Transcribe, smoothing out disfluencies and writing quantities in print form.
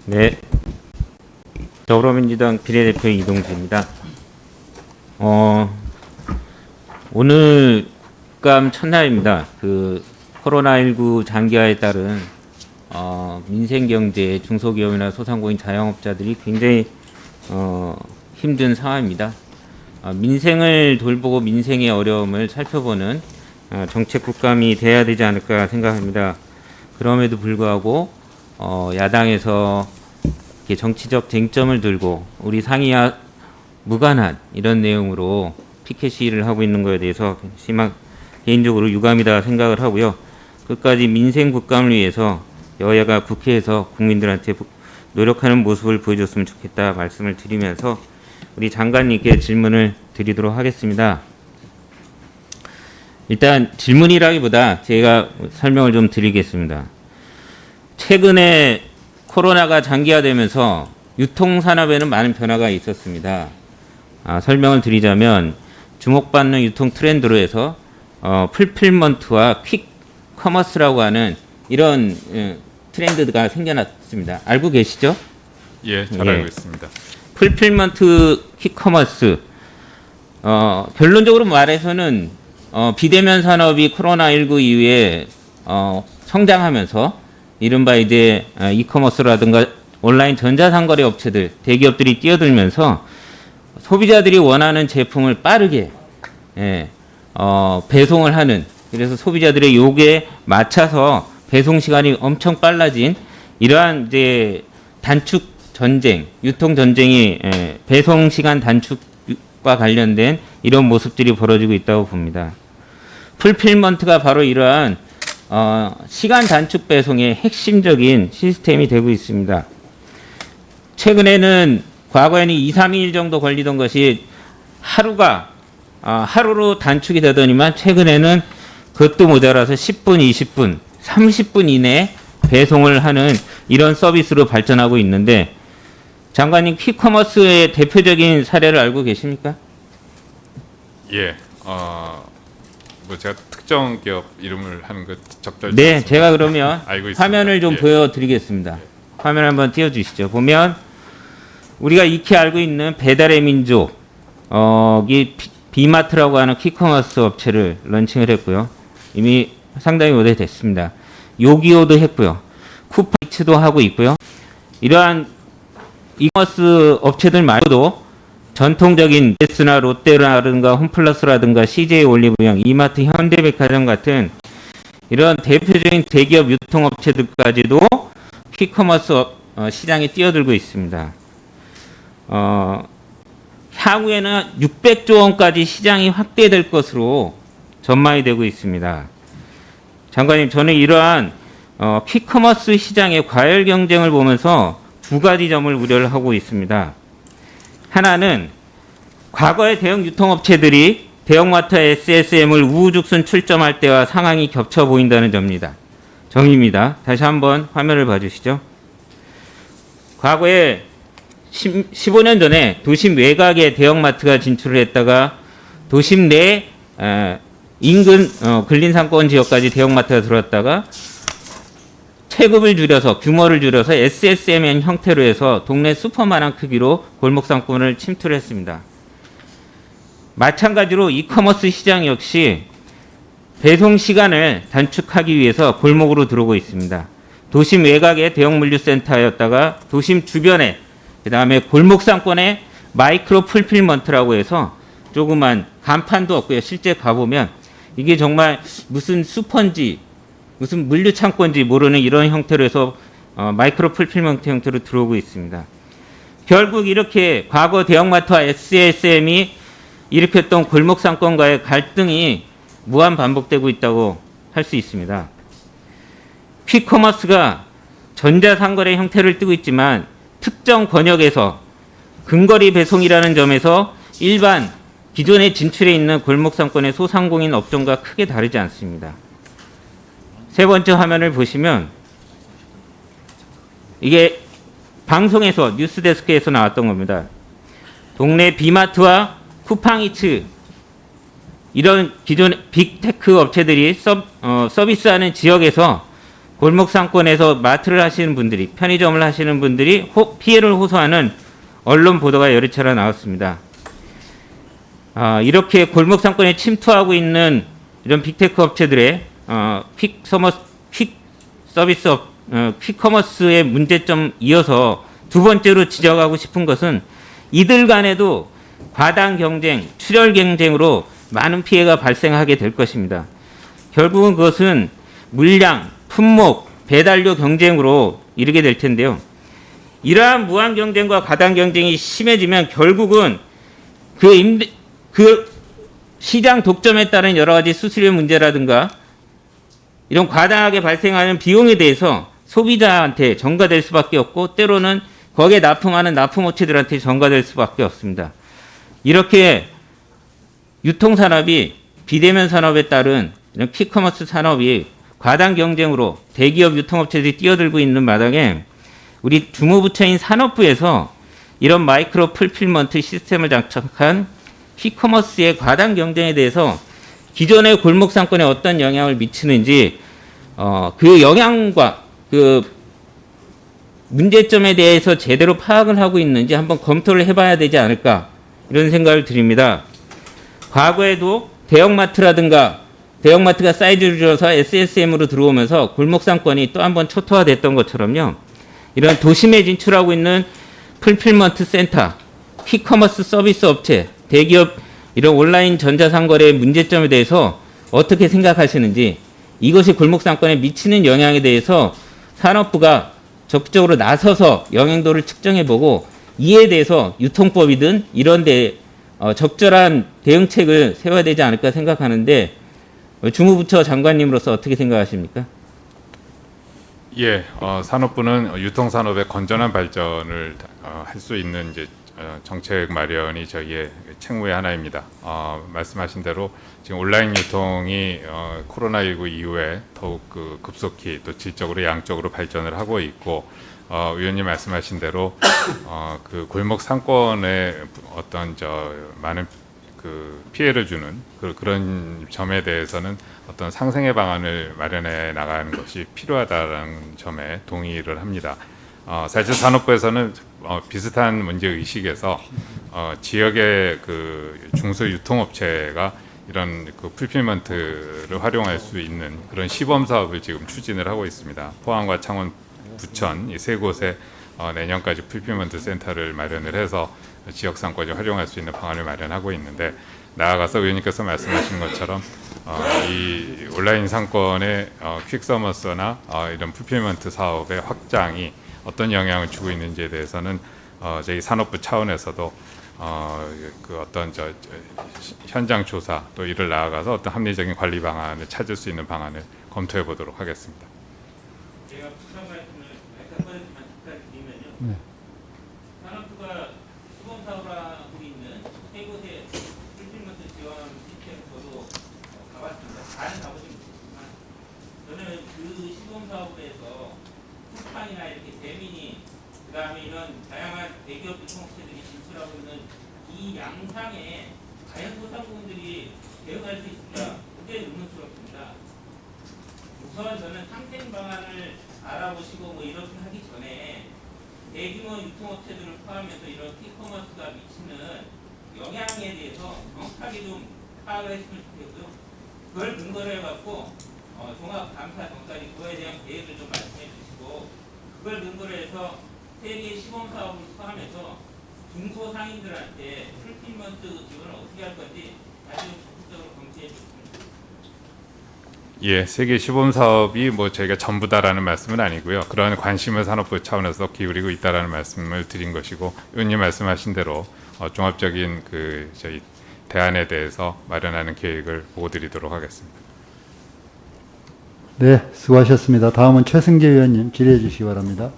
네, 더불어민주당 비례대표 이동주입니다. 오늘감 첫날입니다. 코로나19 장기화에 따른 민생경제, 중소기업이나 소상공인 자영업자들이 굉장히 힘든 상황입니다. 민생을 돌보고 민생의 어려움을 살펴보는 정책 국감이 돼야 되지 않을까 생각합니다. 그럼에도 불구하고 야당에서 이렇게 정치적 쟁점을 들고 우리 상이와 무관한 이런 내용으로 피켓 시위를 하고 있는 것에 대해서 개인적으로 유감이다 생각을 하고요. 끝까지 민생 국감을 위해서 여야가 국회에서 국민들한테 노력하는 모습을 보여줬으면 좋겠다 말씀을 드리면서 우리 장관님께 질문을 드리도록 하겠습니다. 일단 질문이라기보다 제가 설명을 좀 드리겠습니다. 최근에 코로나가 장기화되면서 유통산업에는 많은 변화가 있었습니다. 설명을 드리자면 주목받는 유통 트렌드로 해서 풀필먼트와 퀵커머스라고 하는 이런 트렌드가 생겨났습니다. 알고 계시죠? 예, 잘 알고 있습니다. 풀필먼트, 퀵커머스 결론적으로 말해서는 비대면 산업이 코로나19 이후에 성장하면서 이른바 이제 이커머스라든가 온라인 전자상거래 업체들, 대기업들이 뛰어들면서 소비자들이 원하는 제품을 빠르게 배송을 하는, 그래서 소비자들의 요구에 맞춰서 배송 시간이 엄청 빨라진 이러한 이제 단축 전쟁, 유통 전쟁이 배송 시간 단축과 관련된 이런 모습들이 벌어지고 있다고 봅니다. 풀필먼트가 바로 이러한 시간 단축 배송의 핵심적인 시스템이 되고 있습니다. 최근에는 과거에는 2, 3일 정도 걸리던 것이 하루로 단축이 되더니만 최근에는 그것도 모자라서 10분, 20분, 30분 이내에 배송을 하는 이런 서비스로 발전하고 있는데 장관님 퀵커머스의 대표적인 사례를 알고 계십니까? 예, 제가 특정 기업 이름을 하는 것 적절치 네, 않습니다. 제가 그러면 알고 있습니다. 화면을 좀 예. 보여드리겠습니다. 화면 한번 띄워주시죠. 보면 우리가 익히 알고 있는 배달의 민족, 이 비마트라고 하는 퀵커머스 업체를 런칭을 했고요. 이미 상당히 오래됐습니다. 요기요도 했고요. 쿠팡이츠도 하고 있고요. 이러한 이커머스 업체들 말고도 전통적인 예스나 롯데라든가 홈플러스라든가 CJ 올리브영, 이마트, 현대백화점 같은 이런 대표적인 대기업 유통업체들까지도 퀵커머스 시장에 뛰어들고 있습니다. 향후에는 600조 원까지 시장이 확대될 것으로 전망이 되고 있습니다. 장관님, 저는 이러한 퀵커머스 시장의 과열 경쟁을 보면서 두 가지 점을 우려를 하고 있습니다. 하나는 과거의 대형 유통업체들이 대형마트 SSM을 우후죽순 출점할 때와 상황이 겹쳐 보인다는 점입니다. 다시 한번 화면을 봐주시죠. 과거에 15년 전에 도심 외곽에 대형마트가 진출을 했다가 도심 내 인근 근린상권 지역까지 대형마트가 들어왔다가 체급을 줄여서 규모를 줄여서 SSM 형태로 해서 동네 슈퍼만한 크기로 골목 상권을 침투를 했습니다. 마찬가지로 이커머스 시장 역시 배송 시간을 단축하기 위해서 골목으로 들어오고 있습니다. 도심 외곽의 대형 물류센터였다가 도심 주변에 그다음에 골목 상권에 마이크로 풀필먼트라고 해서 조그만 간판도 없고요. 실제 가보면 이게 정말 무슨 슈퍼인지 무슨 물류 창고인지 모르는 이런 형태로 해서 마이크로 풀필먼트 형태로 들어오고 있습니다. 결국 이렇게 과거 대형마트와 SSM이 일으켰던 골목 상권과의 갈등이 무한 반복되고 있다고 할 수 있습니다. 퀵커머스가 전자상거래 형태를 띠고 있지만 특정 권역에서 근거리 배송이라는 점에서 일반 기존에 진출해 있는 골목 상권의 소상공인 업종과 크게 다르지 않습니다. 세 번째 화면을 보시면 이게 방송에서 뉴스데스크에서 나왔던 겁니다. 동네 비마트와 쿠팡이츠 이런 기존 빅테크 업체들이 서비스하는 지역에서 골목 상권에서 마트를 하시는 분들이, 편의점을 하시는 분들이 피해를 호소하는 언론 보도가 여러 차례 나왔습니다. 이렇게 골목 상권에 침투하고 있는 이런 빅테크 업체들의 퀵커머스의 문제점 이어서 두 번째로 지적하고 싶은 것은 이들 간에도 과당 경쟁, 출혈 경쟁으로 많은 피해가 발생하게 될 것입니다. 결국은 그것은 물량, 품목, 배달료 경쟁으로 이르게 될 텐데요. 이러한 무한 경쟁과 과당 경쟁이 심해지면 결국은 그 시장 독점에 따른 여러 가지 수수료 문제라든가 이런 과다하게 발생하는 비용에 대해서 소비자한테 전가될 수밖에 없고 때로는 거기에 납품하는 납품업체들한테 전가될 수밖에 없습니다. 이렇게 유통산업이 비대면 산업에 따른 이런 퀵커머스 산업이 과당 경쟁으로 대기업 유통업체들이 뛰어들고 있는 마당에 우리 주무부처인 산업부에서 이런 마이크로 풀필먼트 시스템을 장착한 퀵커머스의 과당 경쟁에 대해서 기존의 골목 상권에 어떤 영향을 미치는지 그 영향과 그 문제점에 대해서 제대로 파악을 하고 있는지 한번 검토를 해봐야 되지 않을까 이런 생각을 드립니다. 과거에도 대형마트라든가 대형마트가 사이즈를 줄여서 SSM으로 들어오면서 골목 상권이 또 한번 초토화됐던 것처럼요. 이런 도심에 진출하고 있는 풀필먼트 센터, 퀵커머스 서비스 업체, 대기업 이런 온라인 전자상거래의 문제점에 대해서 어떻게 생각하시는지 이것이 골목 상권에 미치는 영향에 대해서 산업부가 적극적으로 나서서 영향도를 측정해보고 이에 대해서 유통법이든 이런 데 적절한 대응책을 세워야 되지 않을까 생각하는데 주무부처 장관님으로서 어떻게 생각하십니까? 예, 산업부는 유통산업의 건전한 발전을 할 수 있는 이제 정책 마련이 저희의 책무의 하나입니다. 말씀하신 대로 지금 온라인 유통이 코로나19 이후에 더욱 급속히 또 질적으로 양적으로 발전을 하고 있고 위원님 말씀하신 대로 그 골목 상권에 어떤 많은 피해를 주는 그런 점에 대해서는 어떤 상생의 방안을 마련해 나가는 것이 필요하다는 점에 동의를 합니다. 사실 산업부에서는 비슷한 문제 의식에서 지역의 중소 유통업체가 이런 풀필먼트를 활용할 수 있는 그런 시범 사업을 지금 추진을 하고 있습니다. 포항과 창원, 부천 이 세 곳에 내년까지 풀필먼트 센터를 마련을 해서 지역 상권이 활용할 수 있는 방안을 마련하고 있는데 나아가서 의원님께서 말씀하신 것처럼 이 온라인 상권의 퀵서머스나 이런 풀필먼트 사업의 확장이 어떤 영향을 주고 있는지에 대해서는 저희 산업부 차원에서도 어떤 현장 조사 또 이를 나아가서 어떤 합리적인 관리 방안을 찾을 수 있는 방안을 검토해 보도록 하겠습니다. 제가 부탁 말씀을 한 번만 부탁드리면요. 네. 산업부가 시범 사업을 하고 있는 세 곳의 풀필먼트 지원 시스템 저도 가봤습니다. 다는 가보진 못했지만 저는 그 시범 사업에서 쿠팡이나 이렇게 대민이 그다음에 이런 다양한 대기업 유통업체들이 진출하고 있는 이 양상에 과연 소상공인들이 대응할 수 있을까 굉장히 의문스럽습니다. 우선 저는 상생 방안을 알아보시고 이렇게 하기 전에 대규모 유통업체들을 포함해서 이런 퀵커머스가 미치는 영향에 대해서 정확하게 좀 파악을 했으면 좋겠고요. 그걸 근거로 해갖고 종합감사전까지 그거에 대한 계획을 좀 말씀해 주시고 그걸 근거로 해서 세계 시범사업을 포함해서 중소상인들한테 풀필먼트 지원을 어떻게 할 건지 다시 적극적으로 검토해 주셨습니다. 예, 세계 시범 사업이 저희가 전부다라는 말씀은 아니고요. 그러한 관심을 산업부 차원에서 기울이고 있다라는 말씀을 드린 것이고 의원님 말씀하신 대로 종합적인 저희 대안에 대해서 마련하는 계획을 보고드리도록 하겠습니다. 네, 수고하셨습니다. 다음은 최승재 의원님 질의해 주시기 바랍니다.